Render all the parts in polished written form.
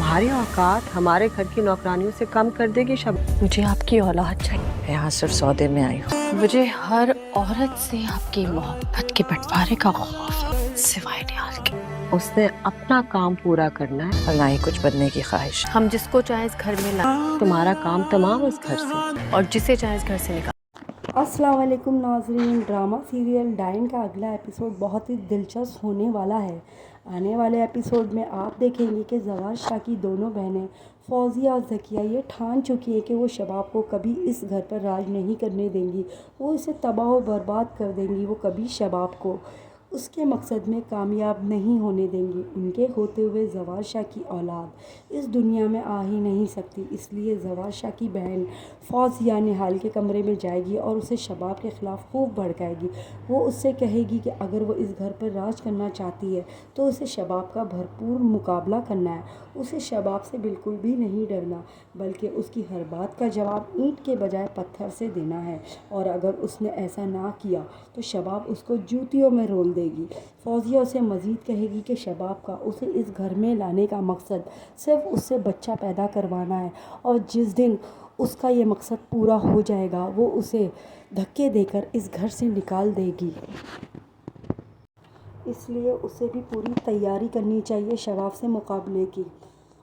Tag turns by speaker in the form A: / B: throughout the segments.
A: तुम्हारी औकात हमारे घर की नौकरानियों से कम कर देगी शब।
B: मुझे आपकी औलाद चाहिए।
C: मैं यहाँ सिर्फ सौदे में आई हूँ।
B: मुझे हर औरत से आपकी मोहब्बत के बंटवारे का खौफ है, सिवाय निहाल के।
A: उसने अपना काम पूरा करना है
C: और ना ही कुछ बनने की ख्वाहिश।
B: हम जिसको चाहे इस घर में लाएं
A: तुम्हारा काम तमाम इस घर से
B: और जिसे चाहे इस घर से निकाल।
D: अस्सलाम वालेकुम नाज़रीन, ड्रामा सीरियल डाइन का अगला एपिसोड बहुत ही दिलचस्प होने वाला है। आने वाले एपिसोड में आप देखेंगे कि जवार शाह की दोनों बहनें फौजिया और ज़किया ये ठान चुकी है कि वो शबाब को कभी इस घर पर राज नहीं करने देंगी। वो इसे तबाह व बर्बाद कर देंगी। वो कभी शबाब को उसके मकसद में कामयाब नहीं होने देंगी। उनके होते हुए जवार शाह की औलाद इस दुनिया में आ ही नहीं सकती। इसलिए जवार शाह की बहन फौजिया निहाल के कमरे में जाएगी और उसे शबाब के ख़िलाफ़ खूब भड़काएगी। वो उससे कहेगी कि अगर वो इस घर पर राज करना चाहती है तो उसे शबाब का भरपूर मुकाबला करना है। उसे शबाब से बिल्कुल भी नहीं डरना, बल्कि उसकी हर बात का जवाब ईंट के बजाय पत्थर से देना है। और अगर उसने ऐसा ना किया तो शबाब उसको जूतियों में रोल देगी। फौजिया उसे मज़ीद कहेगी कि शबाब का उसे इस घर में लाने का मकसद सिर्फ उससे बच्चा पैदा करवाना है, और जिस दिन उसका ये मकसद पूरा हो जाएगा वो उसे धक्के देकर इस घर से निकाल देगी। इसलिए उसे भी पूरी तैयारी करनी चाहिए शबाब से मुकाबले की,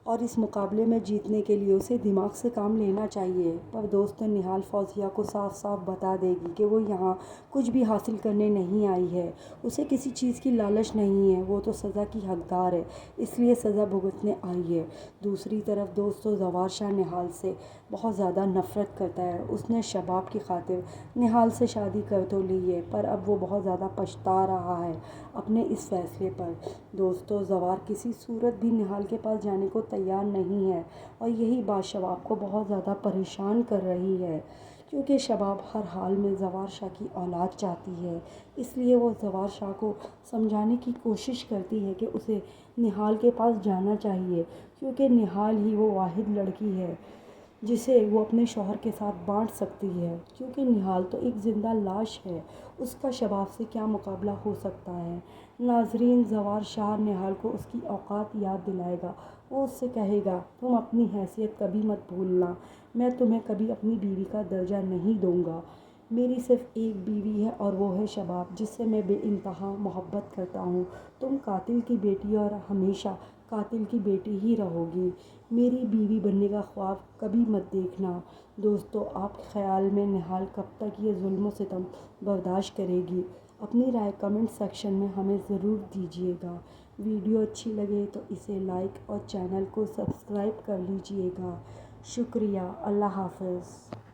D: और इस मुकाबले में जीतने के लिए उसे दिमाग से काम लेना चाहिए। पर दोस्तों, निहाल फौजिया को साफ साफ बता देगी कि वो यहाँ कुछ भी हासिल करने नहीं आई है। उसे किसी चीज़ की लालच नहीं है। वो तो सज़ा की हकदार है, इसलिए सज़ा भुगतने आई है। दूसरी तरफ दोस्तों, जवार शाह निहाल से बहुत ज़्यादा नफ़रत करता है। उसने शबाब की खातिर निहाल से शादी कर तो ली है, पर अब वो बहुत ज़्यादा पछता रहा है अपने इस फैसले पर। दोस्तों, जवार किसी सूरत भी निहाल के पास जाने को तैयार नहीं है, और यही बात शबाब को बहुत ज़्यादा परेशान कर रही है, क्योंकि शबाब हर हाल में जवार शाह की औलाद चाहती है। इसलिए वो जवार शाह को समझाने की कोशिश करती है कि उसे निहाल के पास जाना चाहिए, क्योंकि निहाल ही वो वाहिद लड़की है जिसे वो अपने शौहर के साथ बांट सकती है। क्योंकि निहाल तो एक ज़िंदा लाश है, उसका शबाब से क्या मुकाबला हो सकता है। नाजरीन, जवार शाह निहाल को उसकी औकात याद दिलाएगा। वो उससे कहेगा, तुम अपनी हैसियत कभी मत भूलना, मैं तुम्हें कभी अपनी बीवी का दर्जा नहीं दूंगा। मेरी सिर्फ़ एक बीवी है और वो है शबाब, जिससे मैं बेइंतहा मोहब्बत करता हूँ। तुम कातिल की बेटी और हमेशा कातिल की बेटी ही रहोगी। मेरी बीवी बनने का ख्वाब कभी मत देखना। दोस्तों, आपके ख़्याल में निहाल कब तक ये जुल्म व सितम बर्दाश्त करेगी? अपनी राय कमेंट सेक्शन में हमें ज़रूर दीजिएगा। वीडियो अच्छी लगे तो इसे लाइक और चैनल को सब्सक्राइब कर लीजिएगा। शुक्रिया। अल्लाह हाफ़िज़।